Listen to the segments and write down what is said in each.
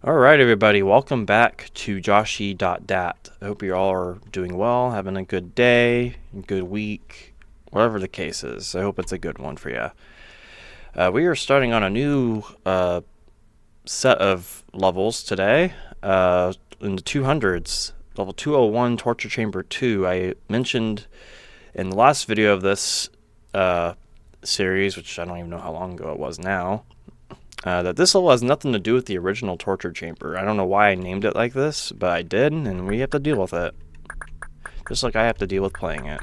Alright everybody, welcome back to Joshie.dat. I hope you all are doing well, having a good day, a good week, whatever the case is. I hope it's a good one for you. We are starting on a new set of levels today, in the 200s. Level 201, Torture Chamber 2. I mentioned in the last video of this series, which I don't even know how long ago it was now, that this level has nothing to do with the original torture chamber. I don't know why I named it like this, but I did, and we have to deal with it. Just like I have to deal with playing it.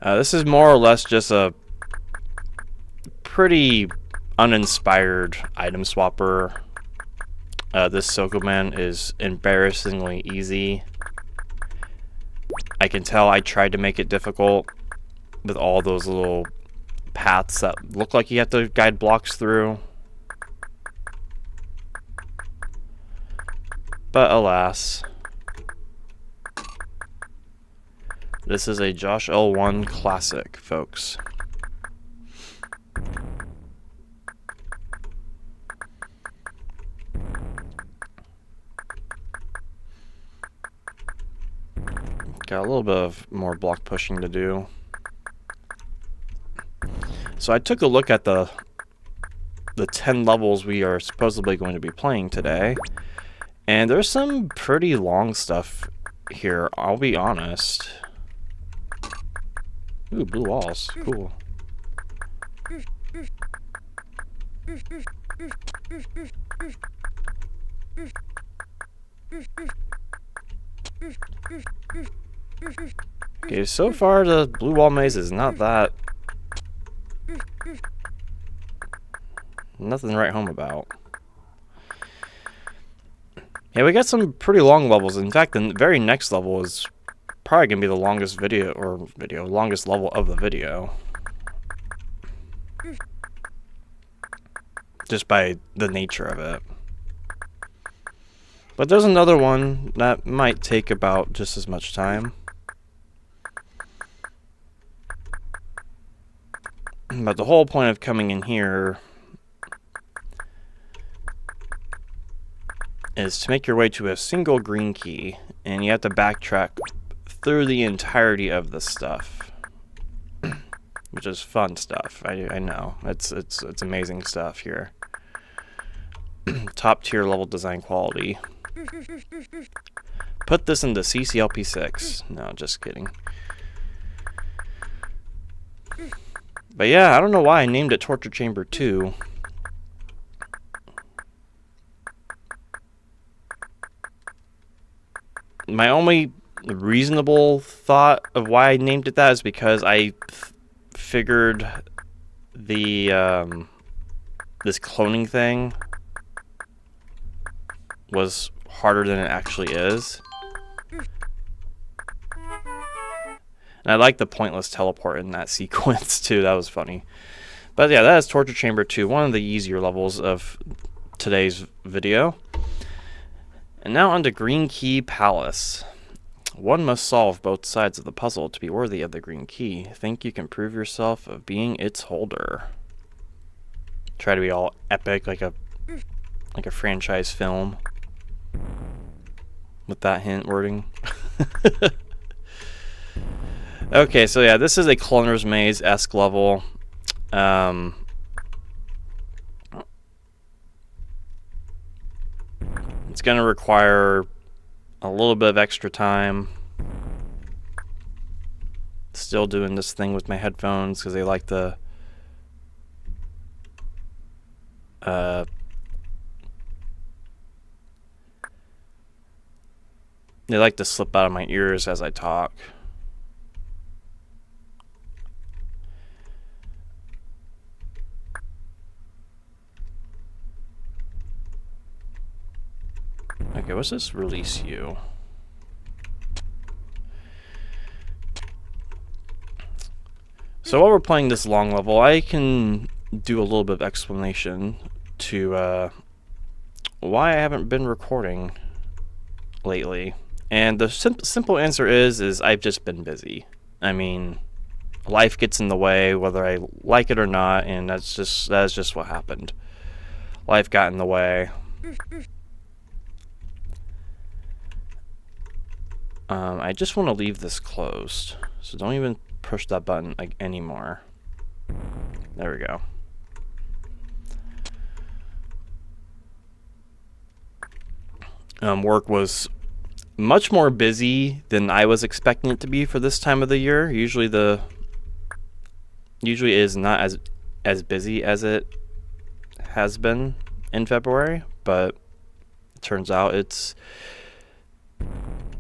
This is more or less just a pretty uninspired item swapper. This Sokoman is embarrassingly easy. I can tell I tried to make it difficult with all those little paths that look like you have to guide blocks through. But alas, this is a Josh L1 classic, folks. Got a little bit of more block pushing to do. So I took a look at the 10 levels we are supposedly going to be playing today, and there's some pretty long stuff here, I'll be honest. Ooh, blue walls, cool. Okay, so far the blue wall maze is not that... nothing to write home about. Yeah, we got some pretty long levels. In fact, the very next level is probably going to be the longest longest level of the video. Just by the nature of it. But there's another one that might take about just as much time. But the whole point of coming in here is to make your way to a single green key, and you have to backtrack through the entirety of the stuff, which is fun stuff. I know it's amazing stuff here. Top tier level design quality. Put this into CCLP6. No, just kidding. But yeah, I don't know why I named it Torture Chamber 2. My only reasonable thought of why I named it that is because I figured the this cloning thing was harder than it actually is. And I like the pointless teleport in that sequence too. That was funny. But yeah, that is Torture Chamber 2, one of the easier levels of today's video. And now on to Green Key Palace. One must solve both sides of the puzzle to be worthy of the green key. Think you can prove yourself of being its holder. Try to be all epic like a franchise film. With that hint wording. Okay, so yeah, this is a Cloner's Maze-esque level. It's going to require a little bit of extra time. Still doing this thing with my headphones because they like the slip out of my ears as I talk. Okay, what's this release you? So while we're playing this long level, I can do a little bit of explanation to why I haven't been recording lately. And the simple answer is I've just been busy. I mean, life gets in the way, whether I like it or not, and that's just what happened. Life got in the way. I just want to leave this closed, so don't even push that button anymore. There we go. Work was much more busy than I was expecting it to be for this time of the year. Usually is not as busy as it has been in February, but it turns out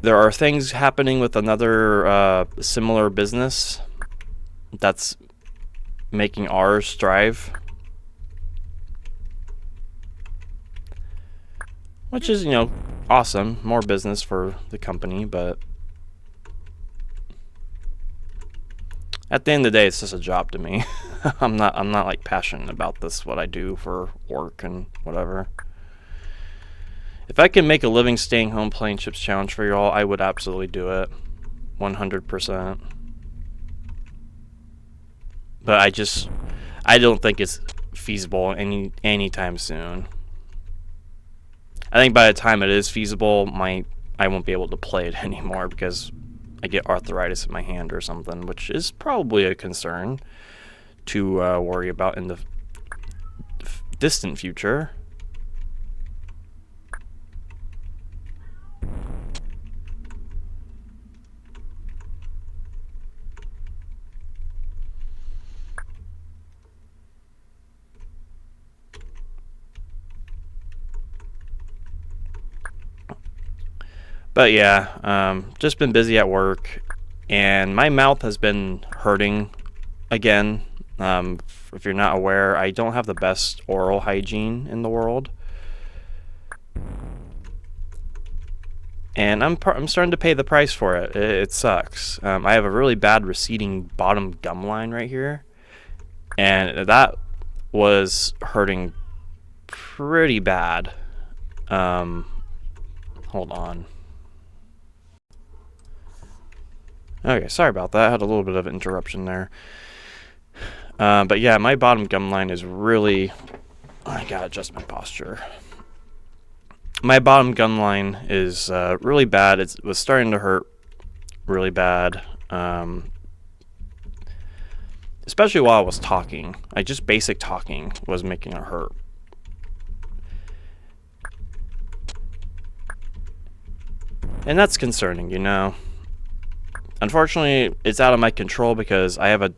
there are things happening with another similar business that's making ours thrive, which is, awesome. More business for the company, but at the end of the day, it's just a job to me. I'm not like passionate about this, what I do for work and whatever. If I can make a living staying home playing Chips Challenge for y'all, I would absolutely do it. 100%. But I don't think it's feasible anytime soon. I think by the time it is feasible, I won't be able to play it anymore because I get arthritis in my hand or something, which is probably a concern to worry about in the distant future. But yeah, just been busy at work, and my mouth has been hurting again. If you're not aware, I don't have the best oral hygiene in the world, and I'm starting to pay the price for it. It sucks. I have a really bad receding bottom gum line right here, and that was hurting pretty bad. Hold on. Okay, sorry about that. I had a little bit of an interruption there. But yeah, my bottom gum line is really... I gotta adjust my posture. My bottom gum line is really bad. It was starting to hurt really bad. Especially while I was talking. Just basic talking was making it hurt. And that's concerning, Unfortunately, it's out of my control because I don't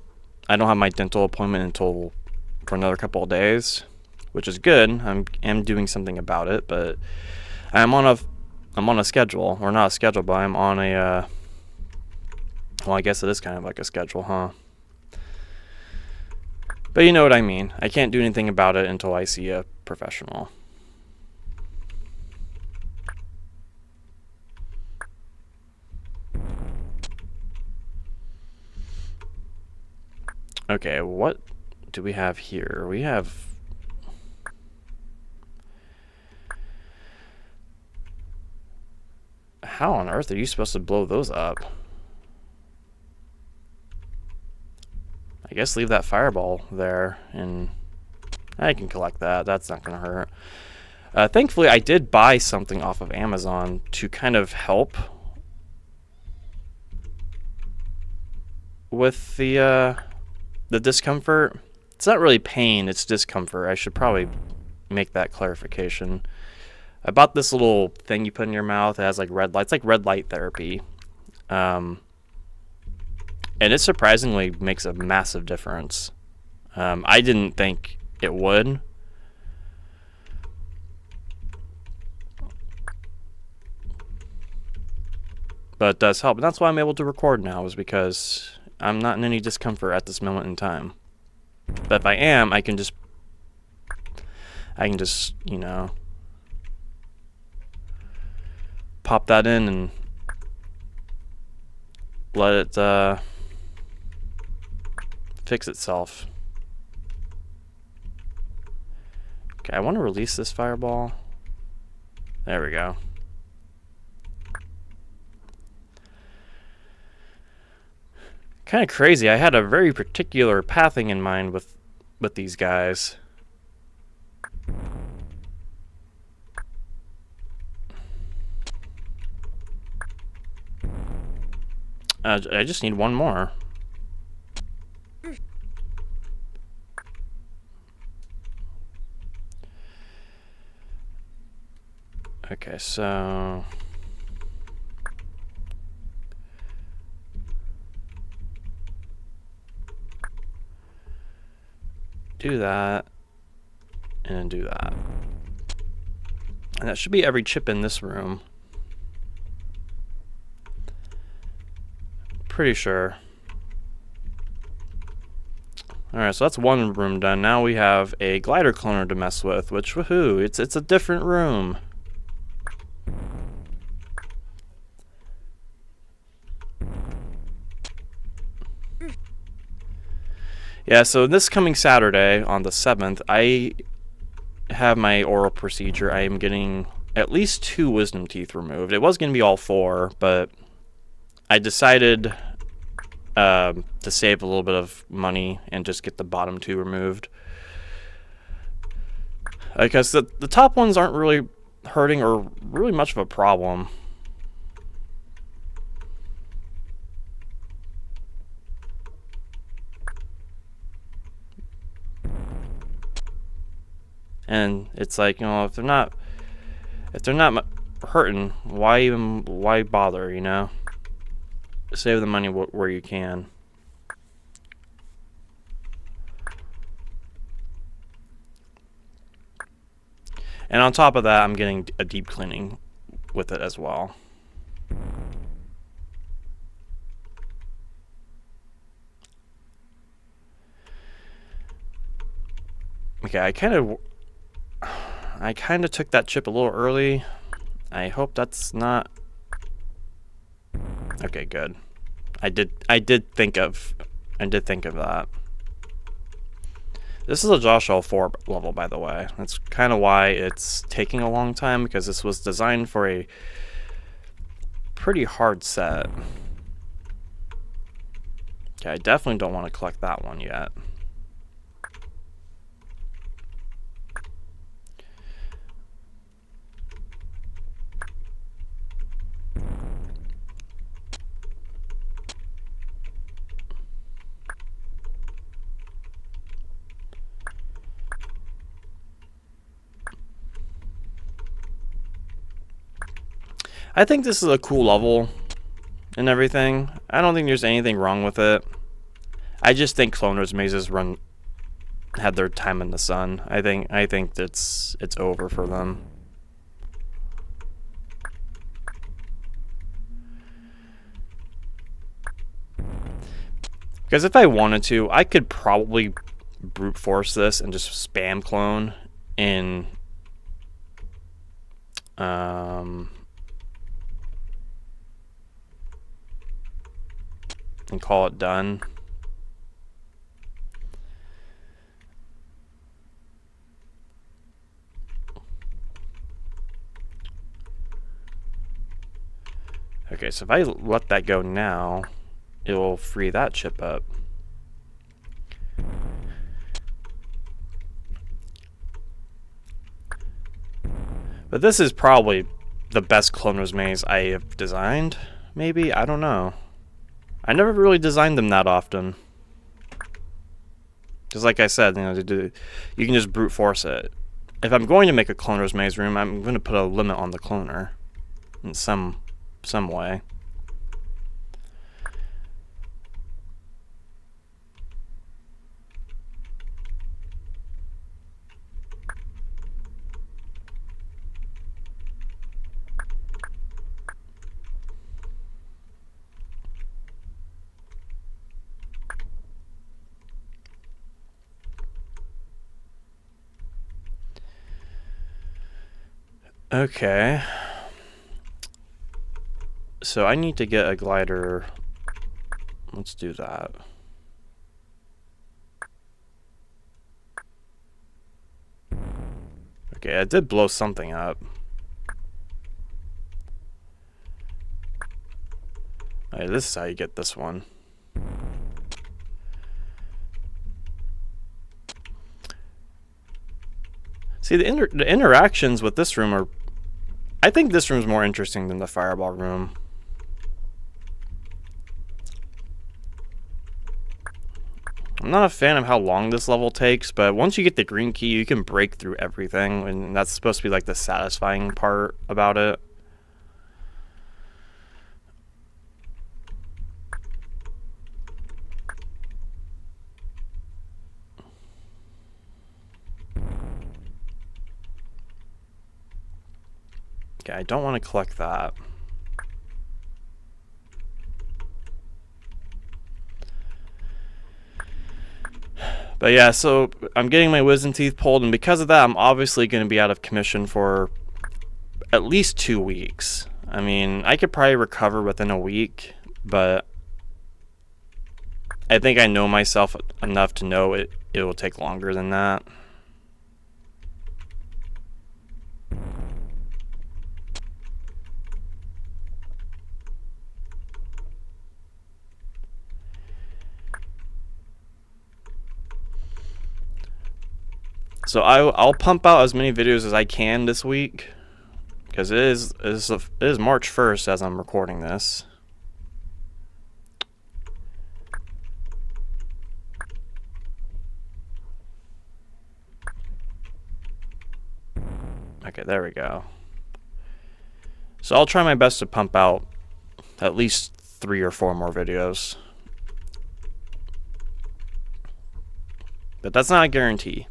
have my dental appointment for another couple of days, which is good. I'm doing something about it, but I'm on a schedule, or not a schedule, but I'm on a well, I guess it is kind of like a schedule, huh? But you know what I mean. I can't do anything about it until I see a professional. Okay, what do we have here? We have... How on earth are you supposed to blow those up? I guess leave that fireball there, and I can collect that. That's not going to hurt. Thankfully, I did buy something off of Amazon to kind of help with the discomfort. It's not really pain, it's discomfort. I should probably make that clarification. I bought this little thing you put in your mouth. It has like red lights, like red light therapy. And it surprisingly makes a massive difference. I didn't think it would. But it does help. And that's why I'm able to record now, is because I'm not in any discomfort at this moment in time. But if I am, I can just pop that in and let it fix itself. Okay, I want to release this fireball. There we go. Kind of crazy. I had a very particular pathing in mind with these guys. I just need one more. Okay, so do that and do that. And that should be every chip in this room. Pretty sure. Alright, so that's one room done. Now we have a glider cloner to mess with, which, woohoo, it's a different room. Yeah, so this coming Saturday, on the 7th, I have my oral procedure. I am getting at least 2 wisdom teeth removed. It was going to be all 4, but I decided to save a little bit of money and just get the bottom 2 removed. Because the top ones aren't really hurting or really much of a problem. And it's like, you know, if they're not hurting, why bother, you know? Save the money where you can. And on top of that, I'm getting a deep cleaning with it as well. Okay, I kind of took that chip a little early. I hope that's not... Okay, good. I did think of that. This is a Joshie 4 level, by the way. That's kind of why it's taking a long time, because this was designed for a pretty hard set. Okay, I definitely don't want to collect that one yet. I think this is a cool level and everything. I don't think there's anything wrong with it. I just think Cloner's Mazes had their time in the sun. I think it's over for them. Because if I wanted to, I could probably brute force this and just spam clone in and call it done. Okay, so if I let that go now, it will free that chip up. But this is probably the best Cloner's Maze I have designed, maybe? I don't know. I never really designed them that often. Because like I said, you know, you can just brute force it. If I'm going to make a Cloner's Maze room, I'm going to put a limit on the cloner in some way. Okay. So I need to get a glider. Let's do that. Okay, I did blow something up. Alright, this is how you get this one. See, the interactions with this room are... I think this room's more interesting than the fireball room. I'm not a fan of how long this level takes, but once you get the green key, you can break through everything, and that's supposed to be like the satisfying part about it. Okay, I don't want to collect that. But yeah, so I'm getting my wisdom teeth pulled, and because of that, I'm obviously going to be out of commission for at least 2 weeks. I mean, I could probably recover within a week, but I think I know myself enough to know it will take longer than that. So I'll pump out as many videos as I can this week, because it is March 1st as I'm recording this. Okay, there we go. So I'll try my best to pump out at least 3 or 4 more videos. But that's not a guarantee.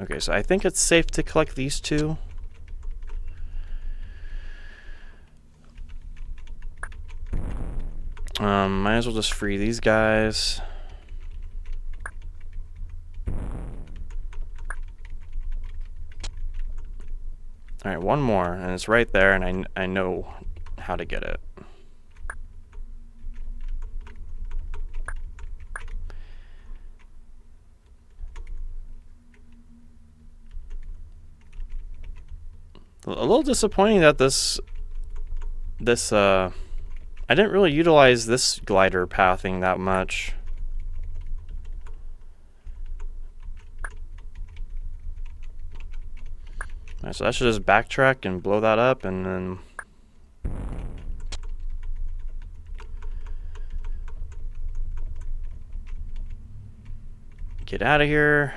Okay, so I think it's safe to collect these 2. Might as well just free these guys. Alright, one more, and it's right there, and I know how to get it. A little disappointing that this I didn't really utilize this glider pathing that much. Right, so I should just backtrack and blow that up, and then get out of here.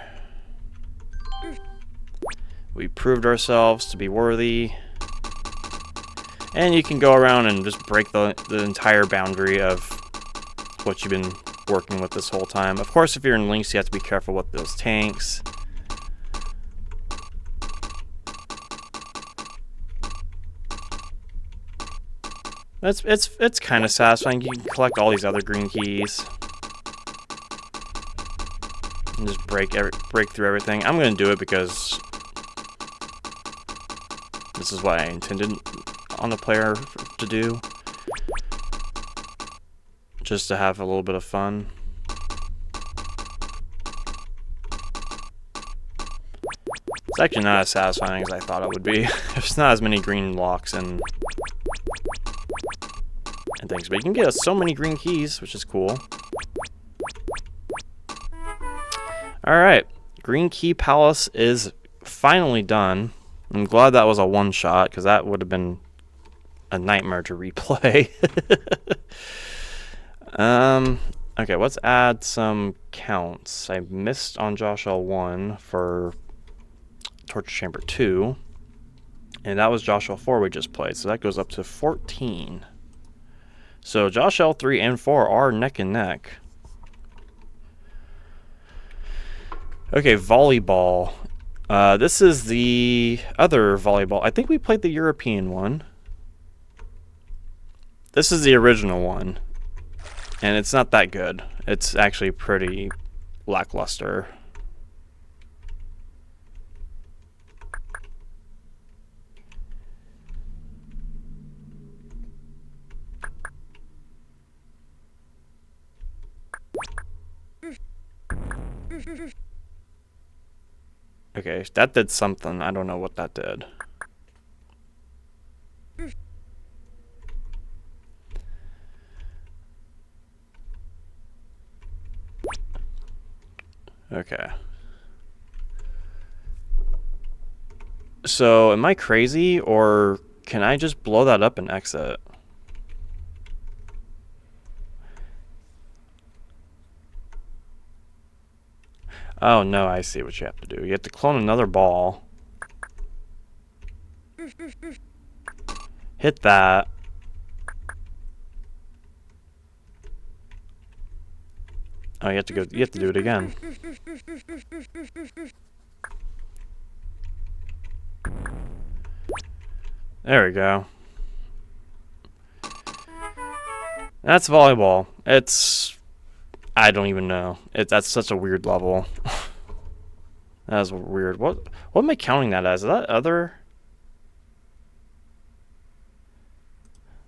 We proved ourselves to be worthy. And you can go around and just break the entire boundary of what you've been working with this whole time. Of course, if you're in Lynx, you have to be careful with those tanks. It's kind of satisfying. You can collect all these other green keys and just break through everything. I'm gonna do it because this is what I intended on the player to do, just to have a little bit of fun. It's actually not as satisfying as I thought it would be. There's not as many green locks and things, but you can get so many green keys, which is cool. Alright, Green Key Palace is finally done. I'm glad that was a one-shot, because that would have been a nightmare to replay. Okay, let's add some counts. I missed on Joshie 1 for Torture Chamber 2, and that was Joshie 4 we just played, so that goes up to 14. So Joshie 3 and 4 are neck and neck. Okay, volleyball. This is the other volleyball. I think we played the European one. This is the original one, and it's not that good. It's actually pretty lackluster. Okay, that did something. I don't know what that did. Okay. So, am I crazy, or can I just blow that up and exit? Oh, no, I see what you have to do. You have to clone another ball. Hit that. Oh, you have to do it again. There we go. That's volleyball. I don't even know. That's such a weird level. That is weird. What am I counting that as? Is that other?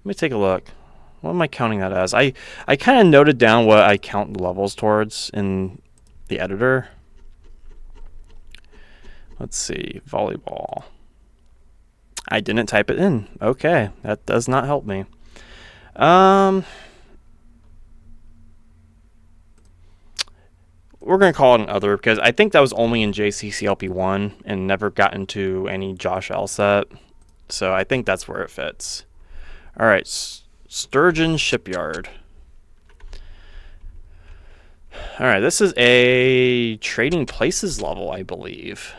Let me take a look. What am I counting that as? I kind of noted down what I count the levels towards in the editor. Let's see. Volleyball. I didn't type it in. Okay. That does not help me. We're going to call it an other because I think that was only in JCCLP1 and never got into any Josh.dat. So I think that's where it fits. All right. Sturgeon Shipyard. All right. This is a Trading Places level, I believe.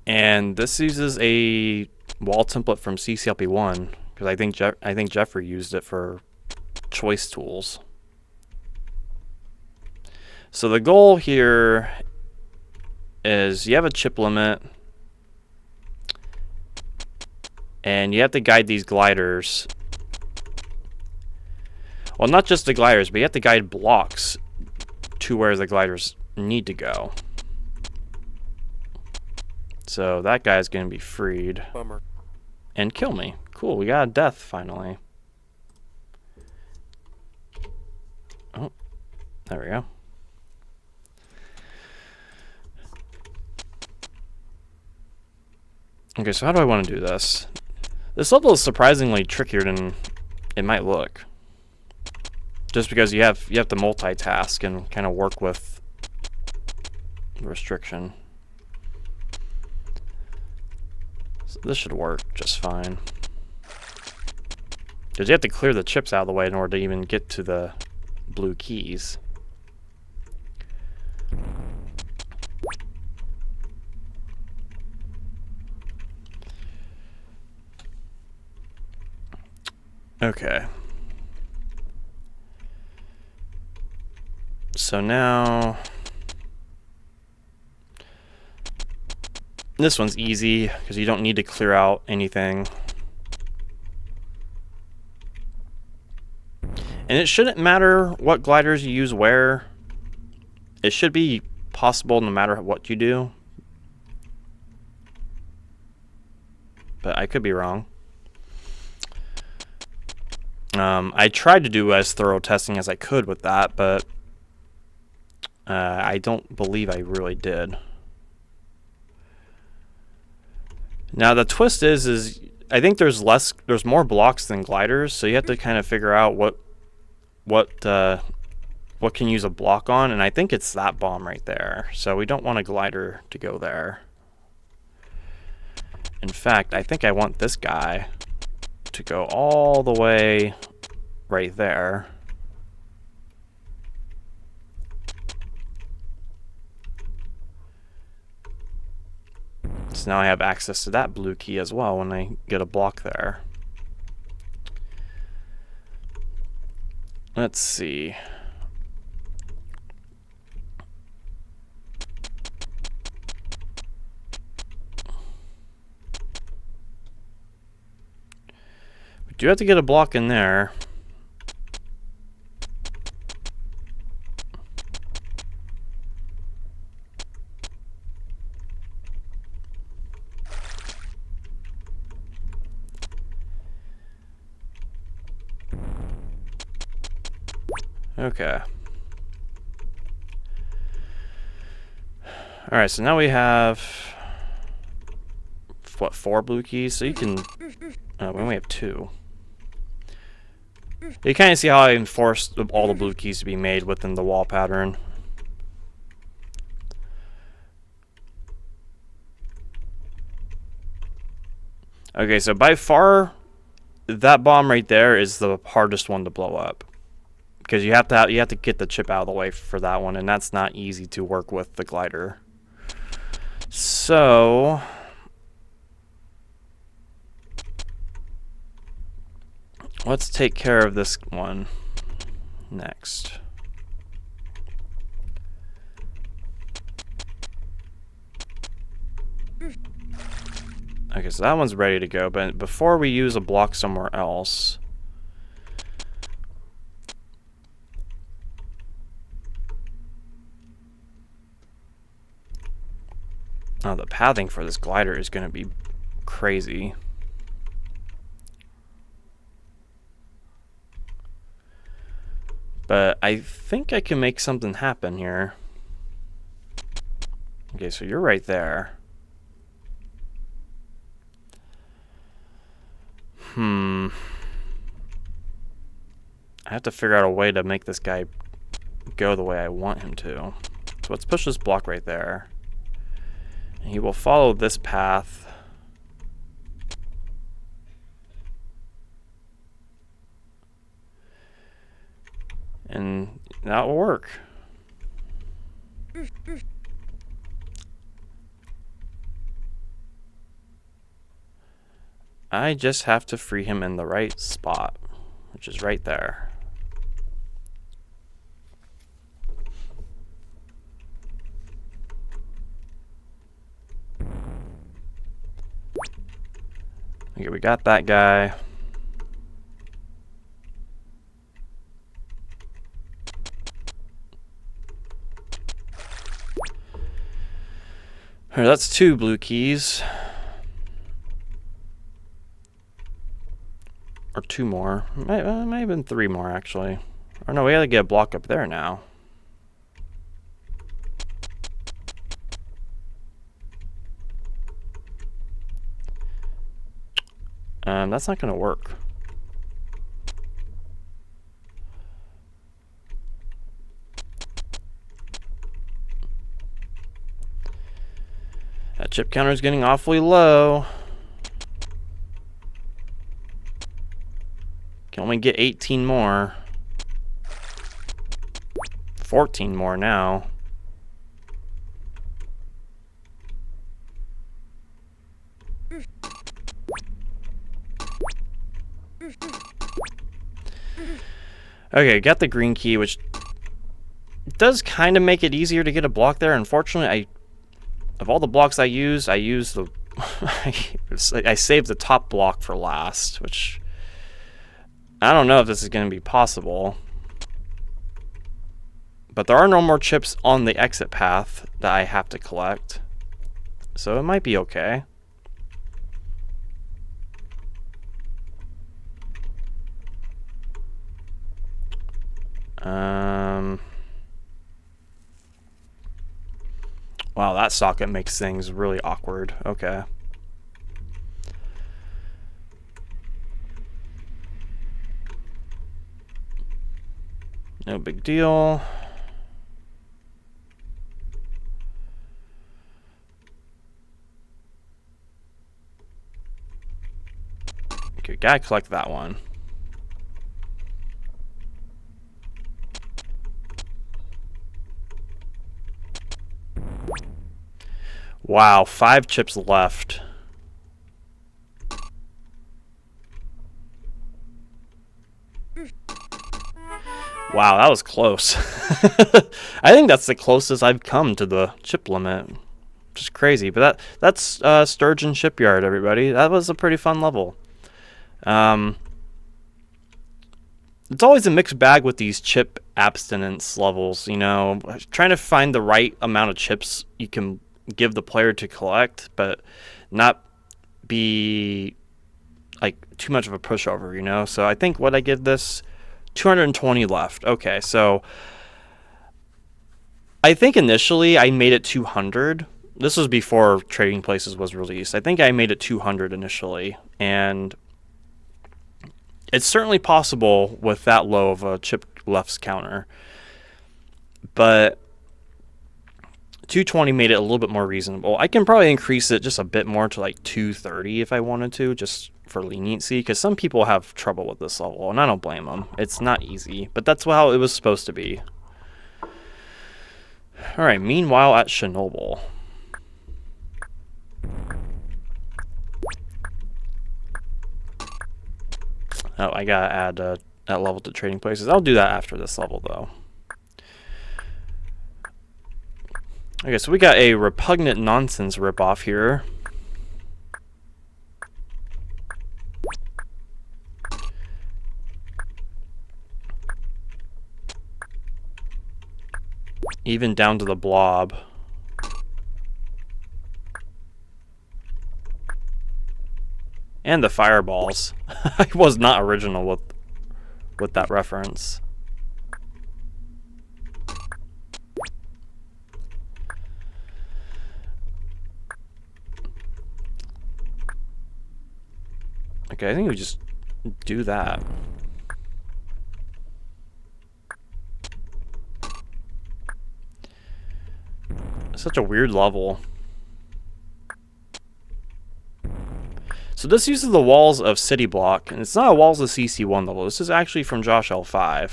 And this uses a wall template from CCLP1 because I think Jeffrey used it for choice tools. So the goal here is you have a chip limit and you have to guide these gliders. Well, not just the gliders, but you have to guide blocks to where the gliders need to go. So that guy's going to be freed. Bummer. And kill me. Cool, we got a death finally. Oh, there we go. Okay, so how do I want to do this? This level is surprisingly trickier than it might look. Just because you have to multitask and kind of work with the restriction. So this should work just fine. Because you have to clear the chips out of the way in order to even get to the blue keys. Okay. So now this one's easy because you don't need to clear out anything. And it shouldn't matter what gliders you use where. It should be possible no matter what you do. But I could be wrong. I tried to do as thorough testing as I could with that, but I don't believe I really did. Now the twist is I think there's more blocks than gliders, so you have to kind of figure out what can use a block on, and I think it's that bomb right there. So we don't want a glider to go there. In fact, I think I want this guy to go all the way right there. So now I have access to that blue key as well when I get a block there. Let's see. We do have to get a block in there. Okay. Alright, so now we have, what, 4 blue keys? So you can, we only have 2. You kind of see how I enforced all the blue keys to be made within the wall pattern. Okay, so by far, that bomb right there is the hardest one to blow up, because you have to get the chip out of the way for that one, and that's not easy to work with the glider. So let's take care of this one next. Okay, so that one's ready to go, but before we use a block somewhere else, oh, the pathing for this glider is going to be crazy. But I think I can make something happen here. Okay, so you're right there. I have to figure out a way to make this guy go the way I want him to. So let's push this block right there. And he will follow this path. And that will work. I just have to free him in the right spot, which is right there. Okay, we got that guy. Alright, that's 2 blue keys. Or 2 more. Might have been 3 more, actually. Or no, we gotta get a block up there now. That's not gonna work. That chip counter is getting awfully low. Can only get 18 more. 14 more now. Okay, got the green key, which does kind of make it easier to get a block there. Unfortunately, of all the blocks I use the I saved the top block for last, which I don't know if this is going to be possible. But there are no more chips on the exit path that I have to collect, so it might be okay. Wow, that socket makes things really awkward. Okay. No big deal. Okay, gotta collect that one. Wow, 5 chips left. Wow, that was close. I think that's the closest I've come to the chip limit. Which is crazy, but that's Sturgeon Shipyard, everybody. That was a pretty fun level. It's always a mixed bag with these chip abstinence levels, you know, trying to find the right amount of chips you can give the player to collect, but not be like too much of a pushover, you know. So I think what I give this 220 left. Okay, so I think initially I made it 200. This was before Trading Places was released. I think I made it 200 initially, and It's certainly possible with that low of a chip left's counter, but 220 made it a little bit more reasonable. I can probably increase it just a bit more to like 230 if I wanted to, just for leniency, because some people have trouble with this level, and I don't blame them. It's not easy, but that's how it was supposed to be. Alright, meanwhile at Chernobyl. Oh, I gotta add that level to trading places. I'll do that after this level, though. Okay, so we got a repugnant nonsense ripoff here. Even down to the blob. And the fireballs. I was not original with that reference. Okay, I think we just do that. Such a weird level. So this uses the walls of City Block, and it's not a walls of CC1 level. This is actually from Josh.dat.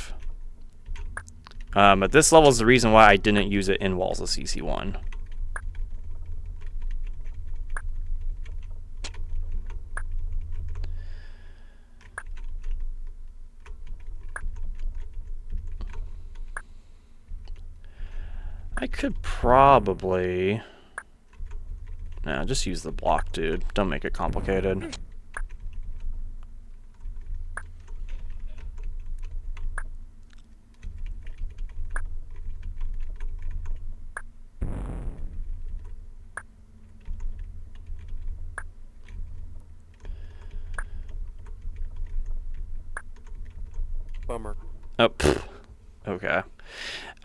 But this level is the reason why I didn't use it in walls of CC1. I could probably... Nah, just use the block, dude. Don't make it complicated. Bummer. Oh, pfft. Okay.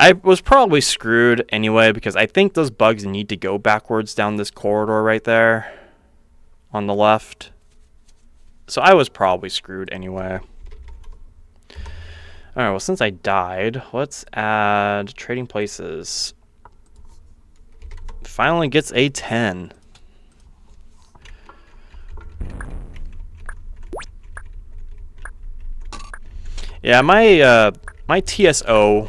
I was probably screwed anyway, because I think those bugs need to go backwards down this corridor right there on the left. So I was probably screwed anyway. Alright, well, since I died, let's add trading places. Finally gets a 10. Yeah, my TSO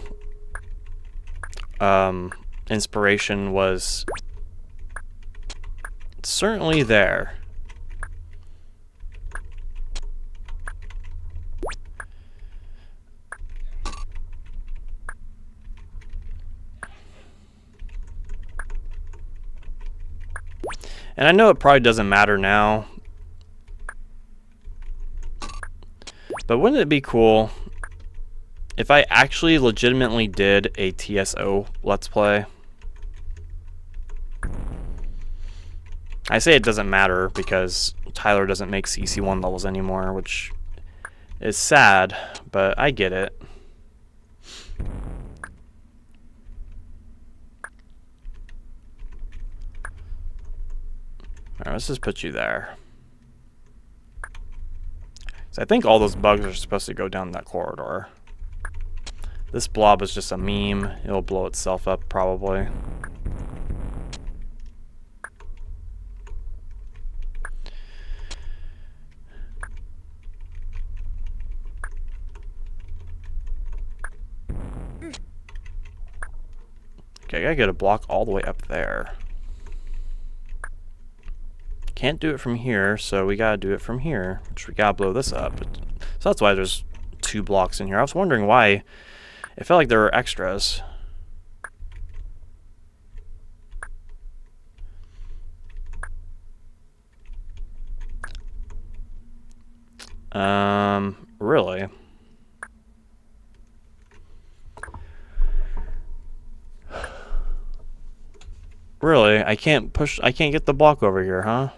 inspiration was certainly there. And I know it probably doesn't matter now, but wouldn't it be cool if I actually legitimately did a TSO Let's Play? I say it doesn't matter because Tyler doesn't make CC1 levels anymore, which is sad, but I get it. Alright, let's just put you there. So I think all those bugs are supposed to go down that corridor. This blob is just a meme. It'll blow itself up, probably. Okay, I gotta get a block all the way up there. Can't do it from here, so we gotta do it from here, which we gotta blow this up. So that's why there's 2 blocks in here. I was wondering why it felt like there were extras. Really? Really? I can't get the block over here, huh?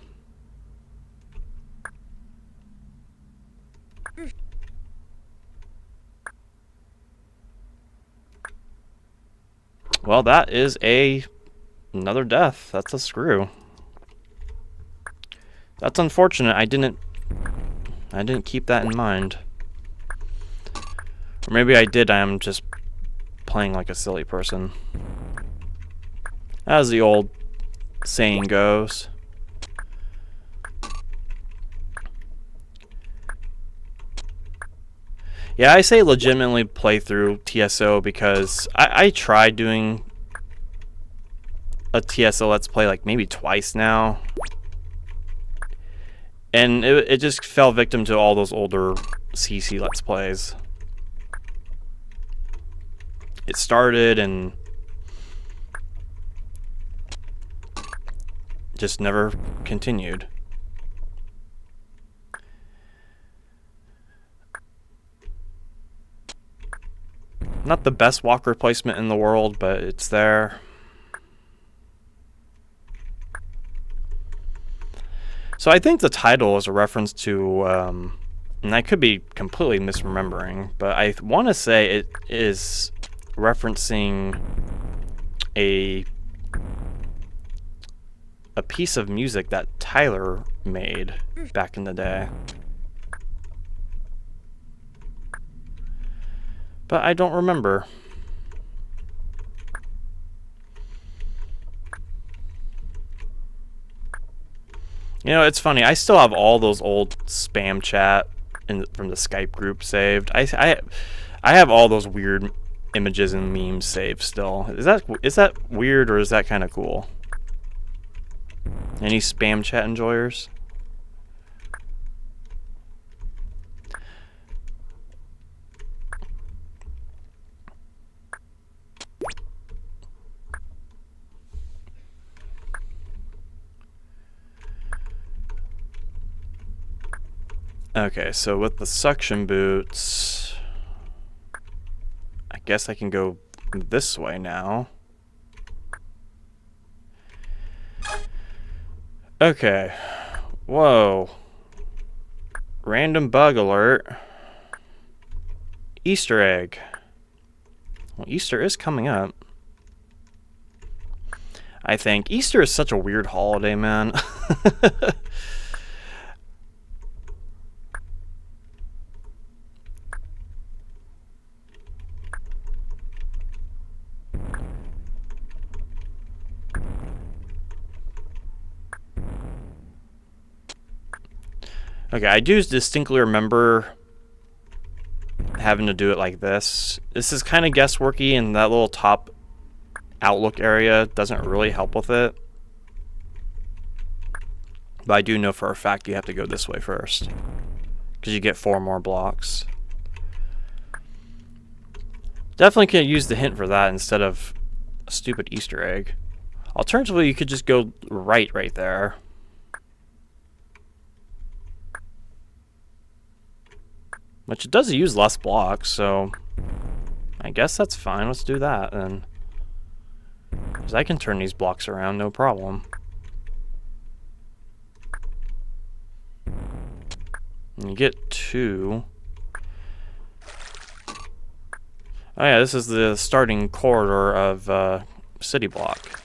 Well, that is another death. That's a screw. That's unfortunate. I didn't keep that in mind. Or maybe I did, I'm just playing like a silly person. As the old saying goes. Yeah, I say legitimately play through TSO because I tried doing a TSO Let's Play like maybe twice now. And it just fell victim to all those older CC Let's Plays. It started and just never continued. Not the best walker placement in the world, but it's there. So I think the title is a reference to, and I could be completely misremembering, but I want to say it is referencing a piece of music that Tyler made back in the day. But I don't remember. You know, it's funny. I still have all those old spam chat from the Skype group saved. I have all those weird images and memes saved still. Is that weird or is that kind of cool? Any spam chat enjoyers? Okay, so with the suction boots, I guess I can go this way now. Okay. Whoa. Random bug alert. Easter egg. Well, Easter is coming up. I think. Easter is such a weird holiday, man. Okay, I do distinctly remember having to do it like this. This is kind of guessworky, and that little top outlook area doesn't really help with it. But I do know for a fact you have to go this way first, because you get 4 more blocks. Definitely could use the hint for that instead of a stupid Easter egg. Alternatively, you could just go right there. Which it does use less blocks, so I guess that's fine. Let's do that then. Because I can turn these blocks around, no problem. And you get 2. Oh yeah, this is the starting corridor of City Block.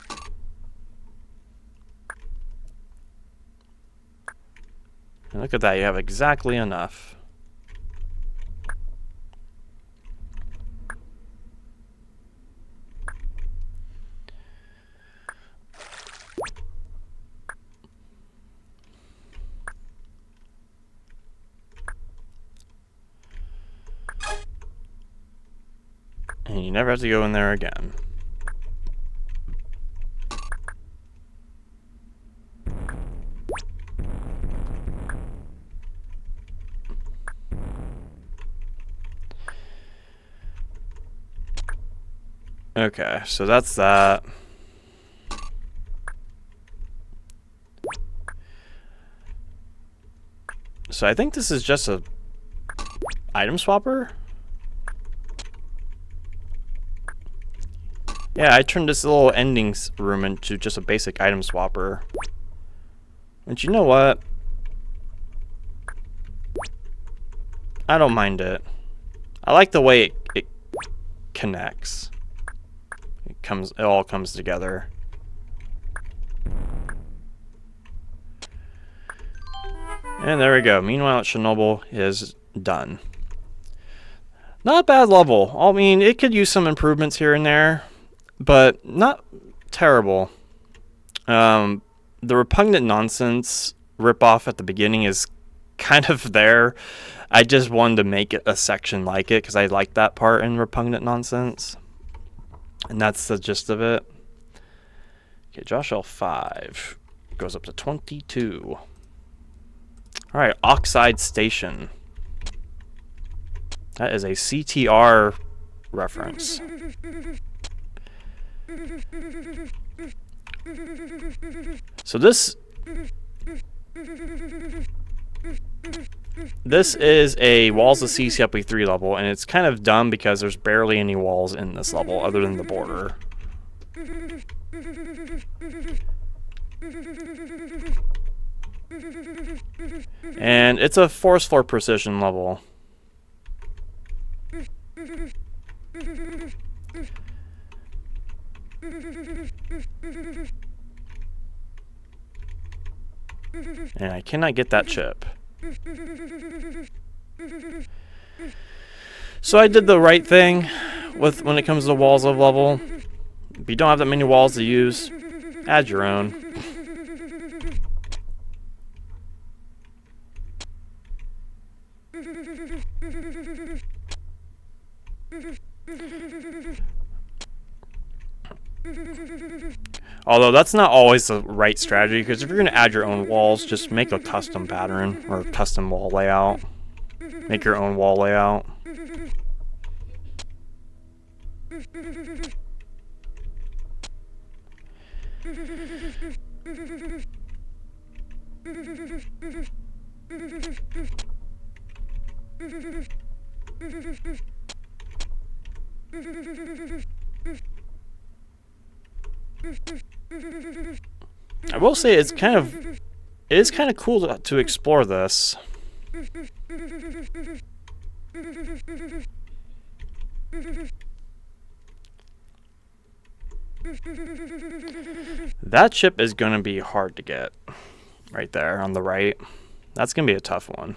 And look at that, you have exactly enough. And you never have to go in there again. Okay, so that's that. So I think this is just a item swapper? Yeah, I turned this little ending room into just a basic item swapper. And you know what? I don't mind it. I like the way it connects. It all comes together. And there we go. Meanwhile, Chernobyl is done. Not a bad level. I mean, it could use some improvements here and there, but not terrible. The repugnant nonsense ripoff at the beginning is kind of there. I just wanted to make it a section like it because I like that part in repugnant nonsense. And that's the gist of it. Okay, Josh L5 goes up to 22. Alright, Oxide Station. That is a CTR reference. So this is a Walls of CCP3 level, and it's kind of dumb because there's barely any walls in this level other than the border. And it's a force floor precision level. And I cannot get that chip. So I did the right thing when it comes to walls of level. If you don't have that many walls to use, add your own. Although that's not always the right strategy, because if you're going to add your own walls, just make a custom pattern or custom wall layout. Make your own wall layout. I will say it is kind of cool to explore this. That chip is going to be hard to get. Right there on the right. That's going to be a tough one.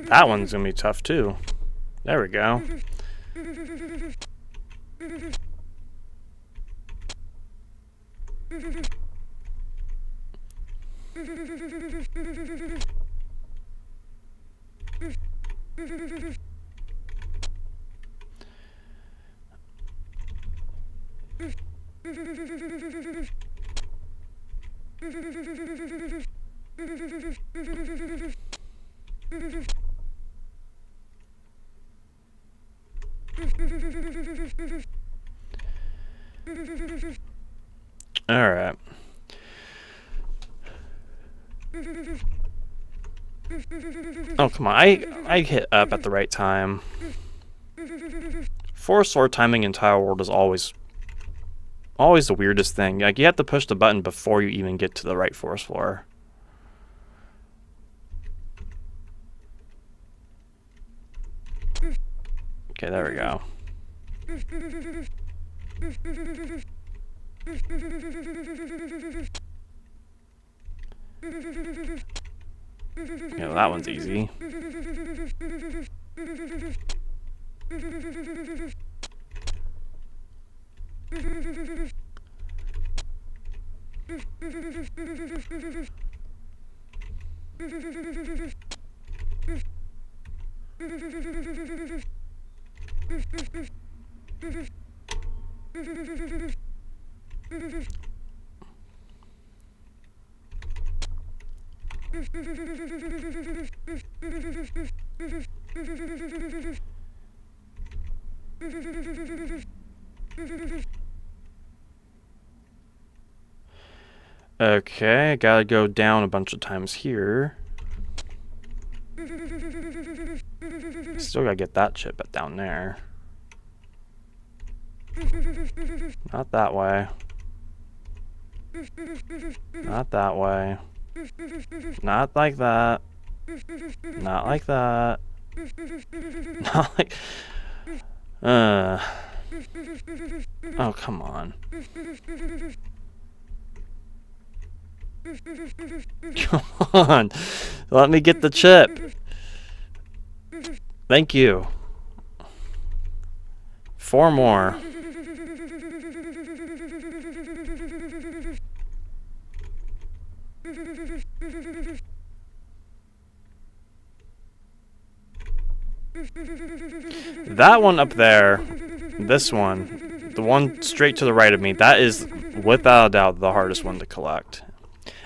That one's going to be tough too. There we go. All right. Oh, come on. I hit up at the right time. Force sword timing in Tile World is always the weirdest thing. Like, you have to push the button before you even get to the right force floor. Okay, there we go. Yeah, well, that one's easy. Okay, I gotta go down a bunch of times here. Still gotta get that chip down there. Not that way. Not that way. Not like that. Not like that. Not like... Oh, come on. Come on. Let me get the chip. Thank you. 4 more. That one up there, this one, the one straight to the right of me, that is without a doubt the hardest one to collect.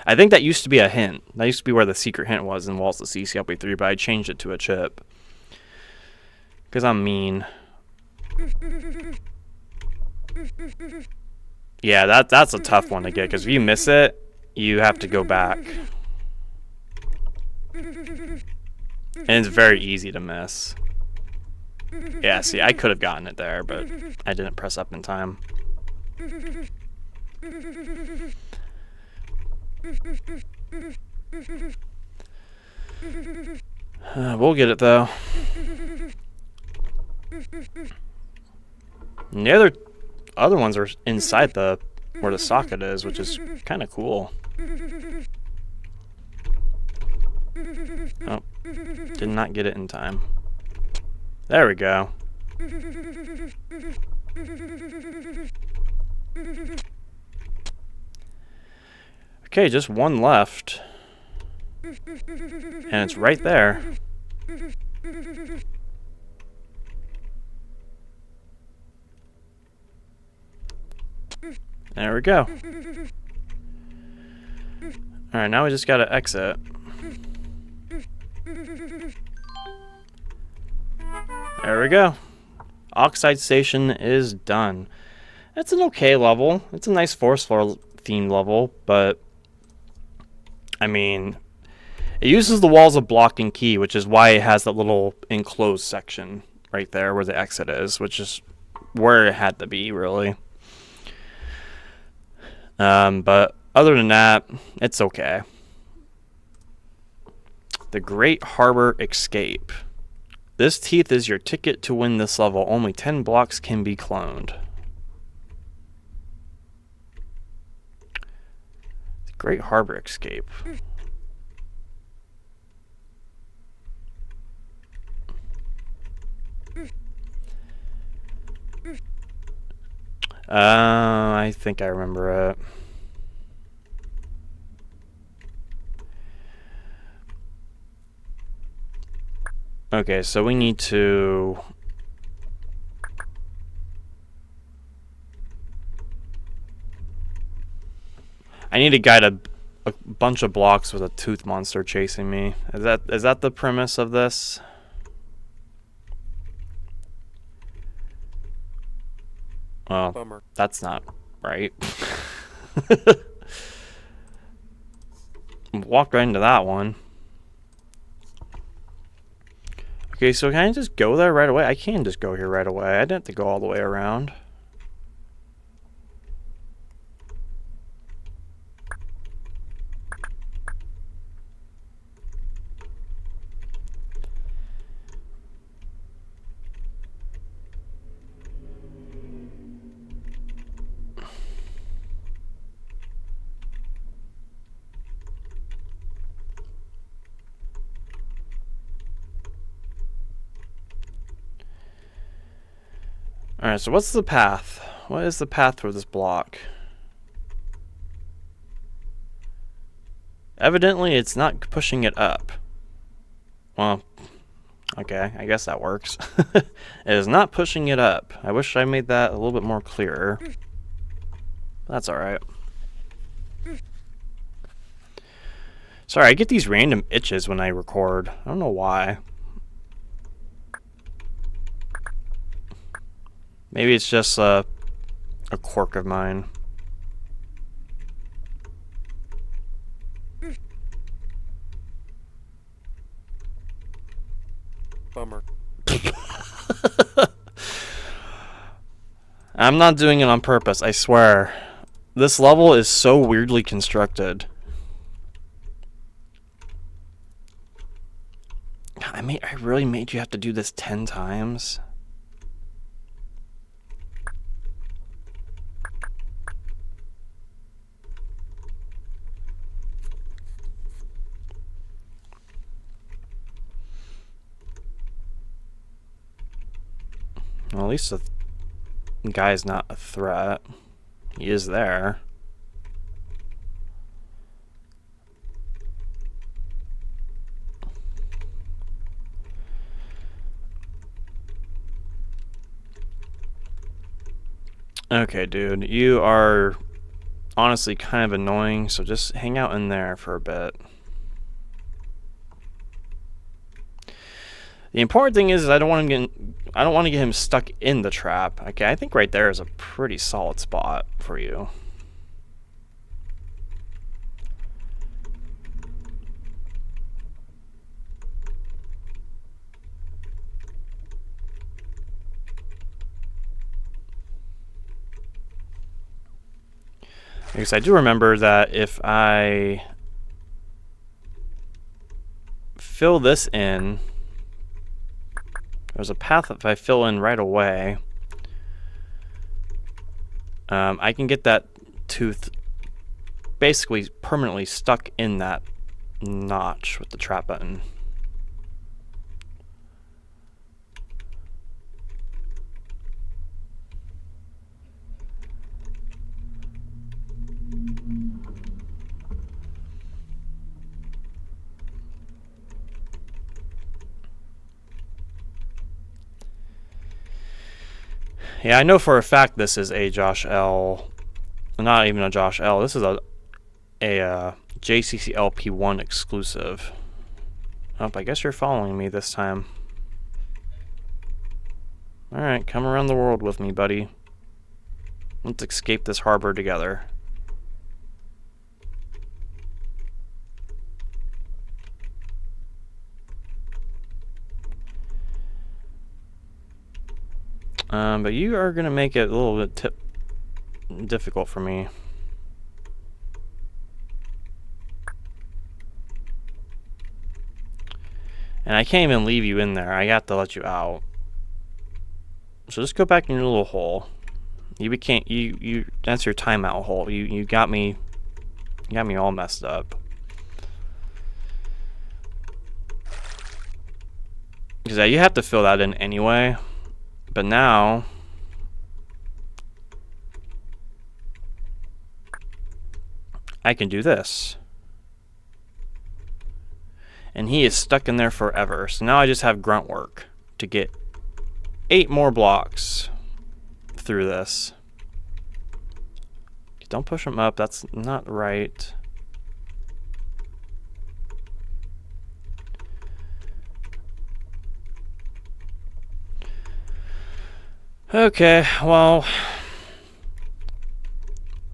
I think that used to be a hint. That used to be where the secret hint was in Walls of CCLP3, but I changed it to a chip. Because I'm mean. Yeah, that's a tough one to get, because if you miss it, you have to go back. And it's very easy to miss. Yeah, see, I could have gotten it there, but I didn't press up in time. We'll get it, though. And the other ones are inside where the socket is, which is kind of cool. Oh, did not get it in time. There we go. Okay, just one left. And it's right there. There we go. Alright, now we just gotta exit. There we go. Oxide Station is done. It's an okay level. It's a nice force floor themed level, but I mean, it uses the walls of block and key, which is why it has that little enclosed section right there where the exit is, which is where it had to be, really. But other than that, it's okay. The Great Harbor Escape. This teeth is your ticket to win this level. Only 10 blocks can be cloned. The Great Harbor Escape. I think I remember it. Okay, so we need to... I need to guide a bunch of blocks with a tooth monster chasing me. Is that the premise of this? Well, Bummer. that's not right. Walked right into that one. Okay, so can I just go there right away? I can just go here right away. I didn't have to go all the way around. Alright, so what's the path? What is the path for this block? Evidently, it's not pushing it up. Well, okay, I guess that works. It is not pushing it up. I wish I made that a little bit more clearer. That's alright. Sorry, I get these random itches when I record. I don't know why. Maybe it's just a quirk of mine. Bummer. I'm not doing it on purpose, I swear. This level is so weirdly constructed. I really made you have to do this 10 times. Well, at least the guy's not a threat. He is there. Okay, dude. You are honestly kind of annoying, so just hang out in there for a bit. The important thing is I don't want to get him stuck in the trap. Okay, I think right there is a pretty solid spot for you. Because I do remember that if I fill this in, there's a path that if I fill in right away, I can get that tooth basically permanently stuck in that notch with the trap button. Yeah, I know for a fact this is a Josh L. Not even a Josh L. This is a JCC LP1 exclusive. Oh, I guess you're following me this time. Alright, come around the world with me, buddy. Let's escape this harbor together. But you are going to make it a little bit difficult for me. And I can't even leave you in there. I got to let you out. So just go back in your little hole. That's your timeout hole. You got me all messed up. Because you have to fill that in anyway. But now I can do this. And he is stuck in there forever. So now I just have grunt work to get 8 more blocks through this. Don't push him up. That's not right. Okay, well,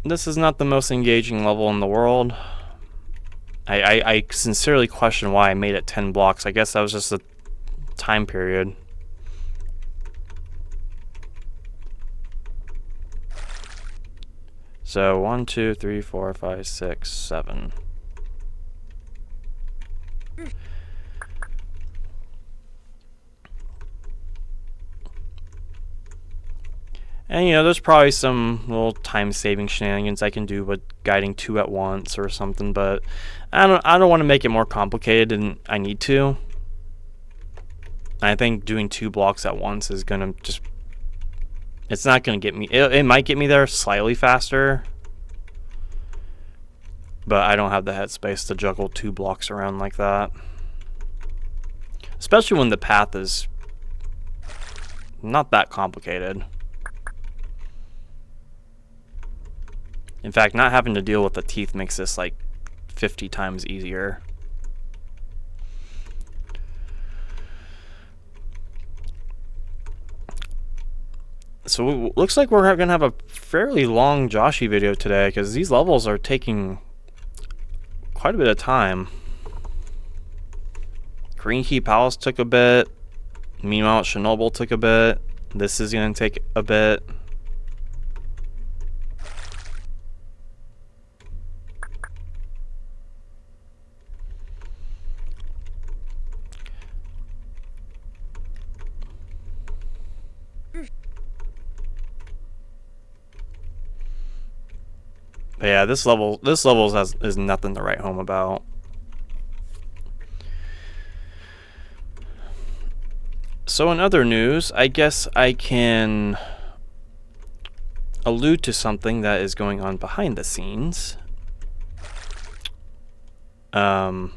this is not the most engaging level in the world. I sincerely question why I made it 10 blocks. I guess that was just a time period. So 1, 2, 3, 4, 5, 6, 7. And you know, there's probably some little time-saving shenanigans I can do with guiding 2 at once or something, but I don't want to make it more complicated than I need to. I think doing 2 blocks at once is gonna just, it's not gonna get me. It might get me there slightly faster, but I don't have the headspace to juggle 2 blocks around like that. Especially when the path is not that complicated. In fact, not having to deal with the teeth makes this like 50 times easier. So it looks like we're going to have a fairly long Joshie video today because these levels are taking quite a bit of time. Green Key Palace took a bit. Meanwhile, Chernobyl took a bit. This is going to take a bit. But yeah, this level is nothing to write home about. So in other news, I guess I can allude to something that is going on behind the scenes. I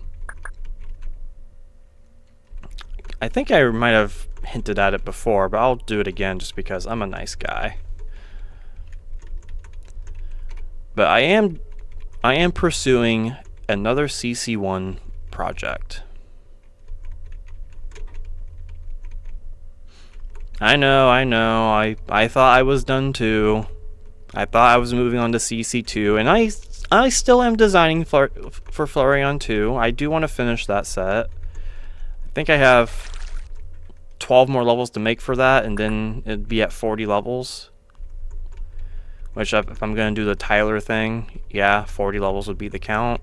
think I might have hinted at it before, but I'll do it again just because I'm a nice guy. But I am pursuing another CC1 project. I know. I thought I was done too. I thought I was moving on to CC2, and I still am designing for Flareon 2. I do want to finish that set. I think I have 12 more levels to make for that, and then it'd be at 40 levels. Which, if I'm going to do the Tyler thing, yeah, 40 levels would be the count.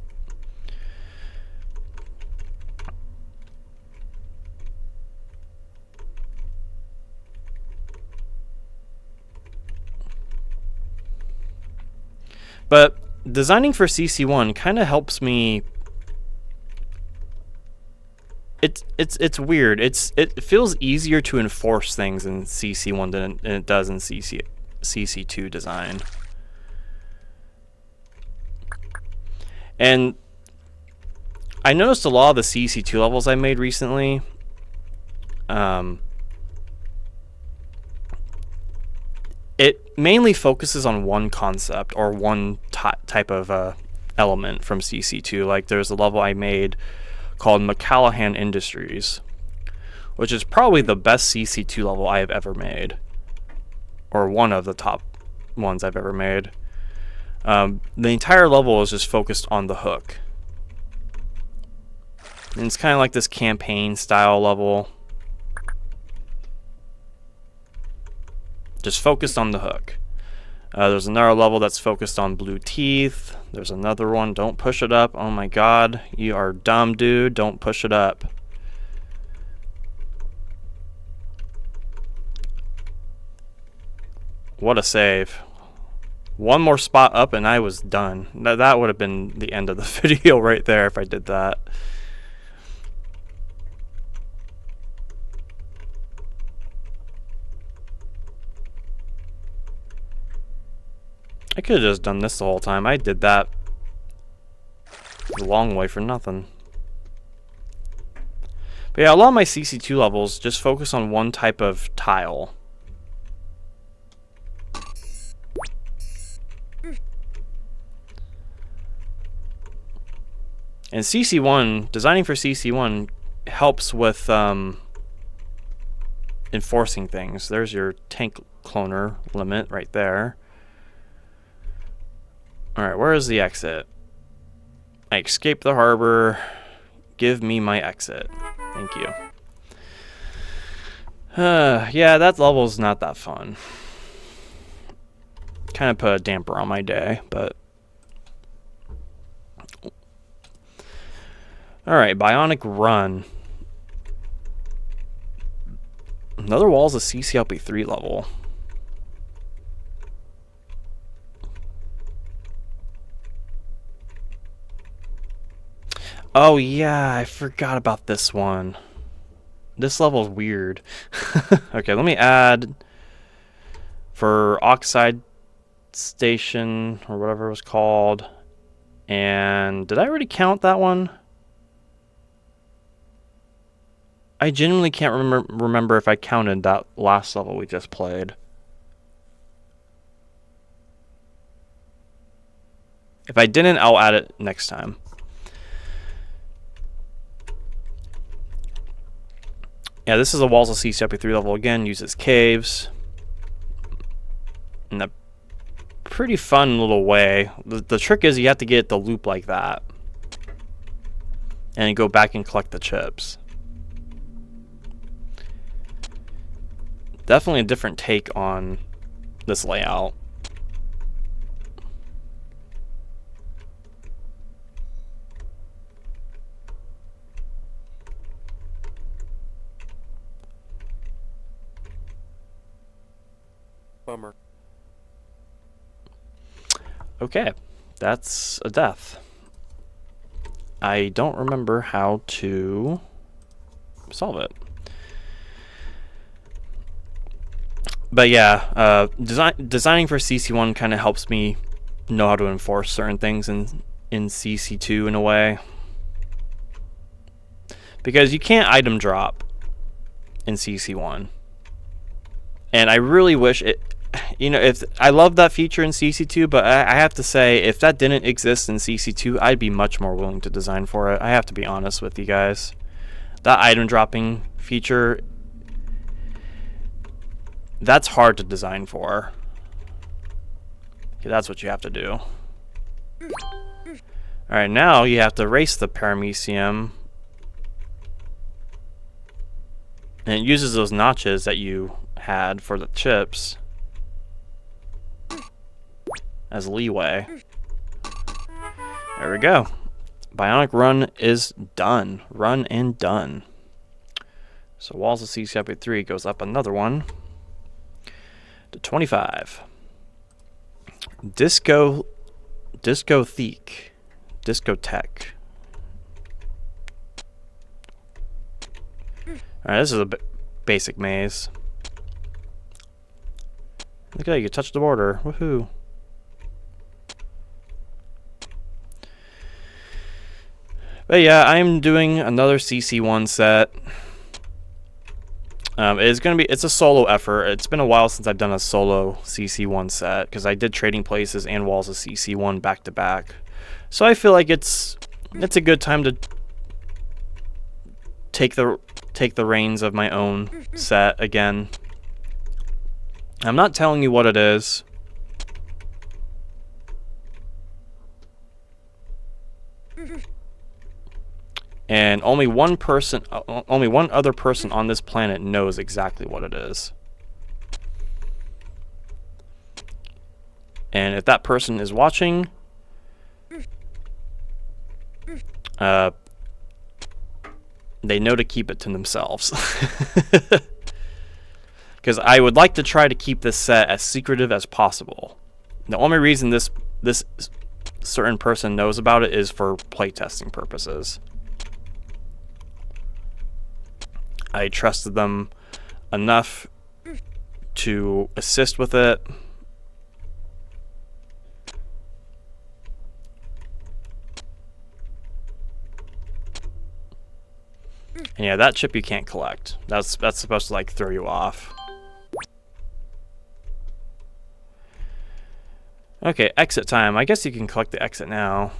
But designing for CC1 kind of helps me. It's weird. It feels easier to enforce things in CC1 than it does in CC2 design. And I noticed a lot of the CC2 levels I made recently. It mainly focuses on one concept or one type of element from CC2. Like there's a level I made called McCallahan Industries, which is probably the best CC2 level I have ever made, or one of the top ones I've ever made. The entire level is just focused on the hook. And it's kind of like this campaign style level. Just focused on the hook. There's another level that's focused on blue teeth. There's another one. Don't push it up. Oh my god. You are dumb, dude. Don't push it up. What a save. One more spot up and I was done. That would have been the end of the video right there if I did that. I could have just done this the whole time. I did that the long way for nothing. But yeah, a lot of my CC2 levels just focus on one type of tile. And CC1, designing for CC1 helps with enforcing things. There's your tank cloner limit right there. Alright, where is the exit? I escaped the harbor. Give me my exit. Thank you. Yeah, that level's not that fun. Kind of put a damper on my day, but... Alright, Bionic Run. Another wall is a CCLP3 level. Oh yeah, I forgot about this one. This level's weird. Okay, let me add for Oxide Station or whatever it was called. And did I already count that one? I genuinely can't remember if I counted that last level we just played. If I didn't, I'll add it next time. Yeah, this is a Walls of CCP3 level again, uses caves. In a pretty fun little way. The trick is you have to get the loop like that. And go back and collect the chips. Definitely a different take on this layout. Bummer. Okay. That's a death. I don't remember how to solve it. But yeah, designing for CC1 kind of helps me know how to enforce certain things in CC2 in a way. Because you can't item drop in CC1. And I really wish it, you know, if I love that feature in CC2, but I have to say, if that didn't exist in CC2, I'd be much more willing to design for it. I have to be honest with you guys. That item dropping feature, that's hard to design for. Okay, that's what you have to do. Alright, now you have to erase the paramecium. And it uses those notches that you had for the chips as leeway. There we go. Bionic run is done. Run and done. So walls of CCP3 goes up another one to 25. Discotheque. Discotheque. Alright, this is a basic maze. Look at that, you can touch the border. Woohoo. But yeah, I'm doing another CC1 set. It's a solo effort. It's been a while since I've done a solo CC1 set because I did Trading Places and Walls of CC1 back to back. So I feel like it's a good time to take the reins of my own set again. I'm not telling you what it is. And only one other person on this planet knows exactly what it is. And if that person is watching, they know to keep it to themselves. Because I would like to try to keep this set as secretive as possible. The only reason this certain person knows about it is for playtesting purposes. I trusted them enough to assist with it. And yeah, that chip you can't collect. That's supposed to like throw you off. Okay, exit time. I guess you can collect the exit now.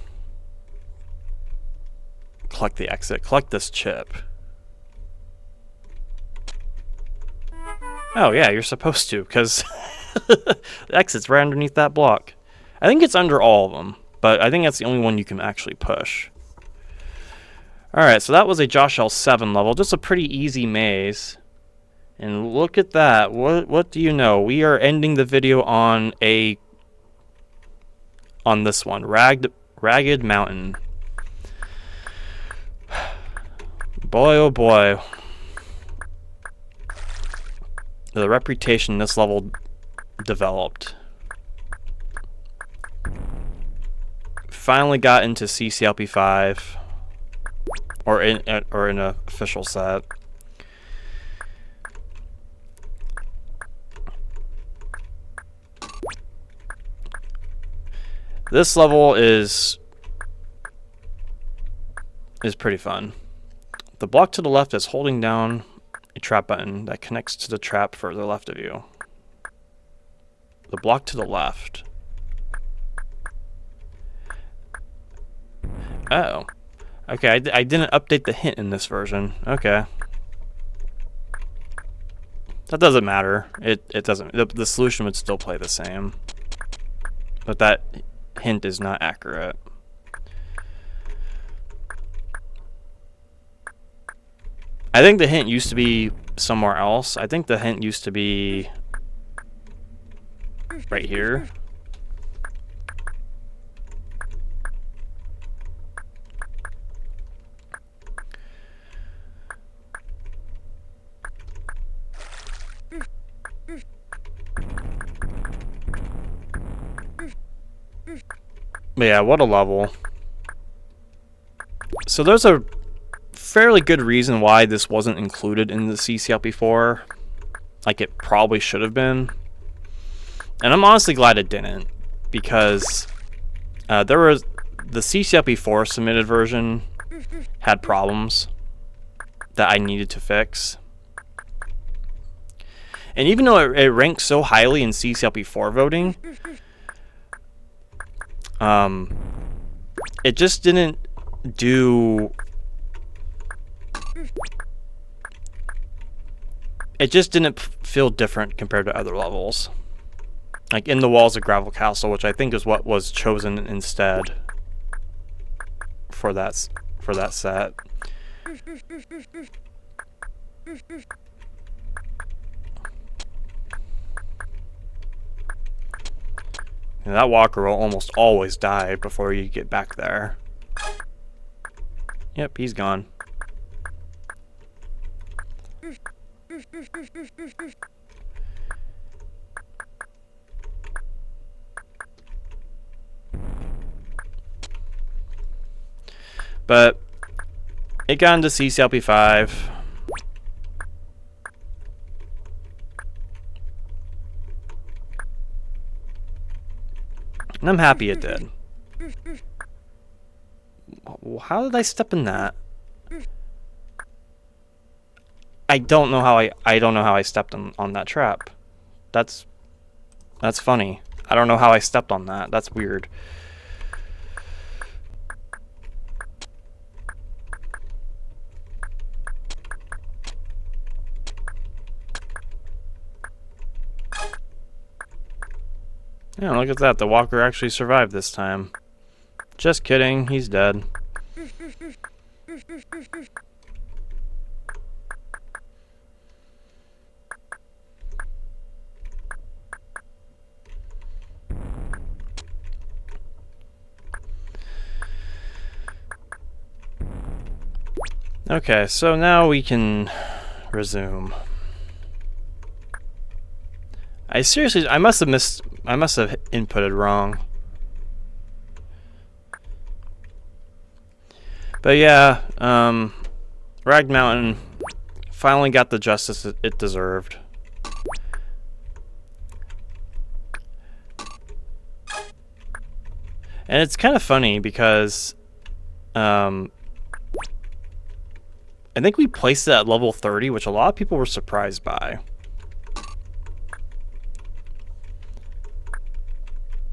Collect the exit. Collect this chip. Oh yeah, you're supposed to, because the exit's right underneath that block. I think it's under all of them, but I think that's the only one you can actually push. Alright, so that was a Joshie 7 level. Just a pretty easy maze. And look at that. What do you know? We are ending the video on this one. Ragged Mountain. Boy, oh boy. The reputation this level developed. Finally got into CCLP 5. Or in an official set. This level is pretty fun. The block to the left is holding down a trap button that connects to the trap further left of you. The block to the left. Oh. Okay, I didn't update the hint in this version. Okay. That doesn't matter. It doesn't. The solution would still play the same. But that hint is not accurate. I think the hint used to be somewhere else. I think the hint used to be right here. But yeah, what a level. So there's a fairly good reason why this wasn't included in the CCLP4. Like it probably should have been. And I'm honestly glad it didn't. Because there was the CCLP4 submitted version had problems that I needed to fix. And even though it ranked so highly in CCLP4 voting, it just didn't do... It just didn't feel different compared to other levels. Like In the Walls of Gravel Castle, which I think is what was chosen instead for that set. And that walker will almost always die before you get back there. Yep, he's gone. But it got into CCLP 5. And I'm happy it did. How did I step in that? I don't know how I stepped on that trap. That's funny. I don't know how I stepped on that. That's weird. Yeah, look at that. The walker actually survived this time. Just kidding. He's dead. Okay, so now we can resume. I must have inputted wrong. But yeah, Rag Mountain finally got the justice it deserved. And it's kind of funny because I think we placed it at level 30, which a lot of people were surprised by.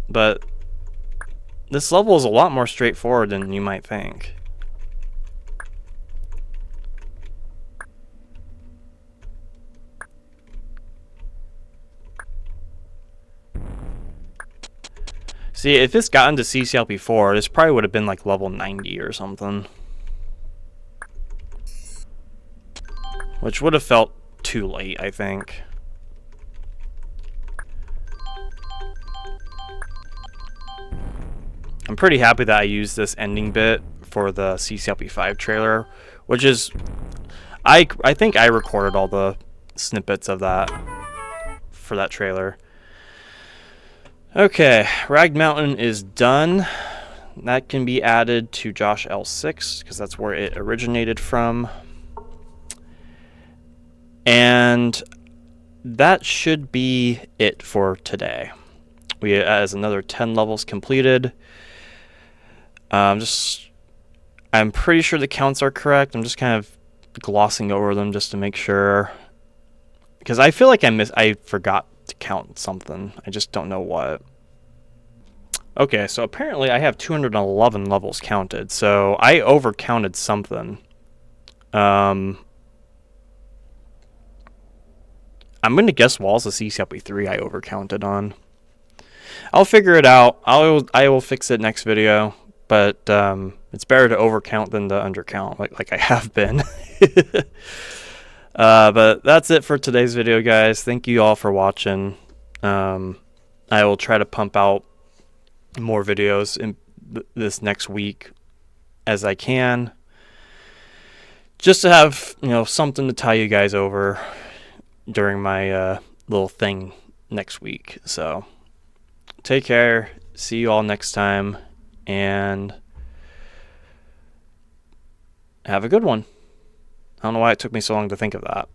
But this level is a lot more straightforward than you might think. See, if this got into CCLP4, this probably would have been like level 90 or something. Which would have felt too late, I think. I'm pretty happy that I used this ending bit for the CCLP5 trailer, which is... I think I recorded all the snippets of that for that trailer. Okay, Rag Mountain is done. That can be added to Josh L6 because that's where it originated from. And that should be it for today. We has another 10 levels completed. I'm pretty sure the counts are correct. I'm just kind of glossing over them just to make sure, because I feel like I forgot to count something. I just don't know what. Okay, so apparently I have 211 levels counted, so I overcounted something. I'm going to guess Walls of CCLP3 I overcounted on. I'll figure it out. I will fix it next video, but it's better to overcount than to undercount like I have been. But that's it for today's video, guys. Thank you all for watching. I will try to pump out more videos in this next week as I can, just to have something to tie you guys over during my little thing next week. So take care, see you all next time, and have a good one. I don't know why it took me so long to think of that.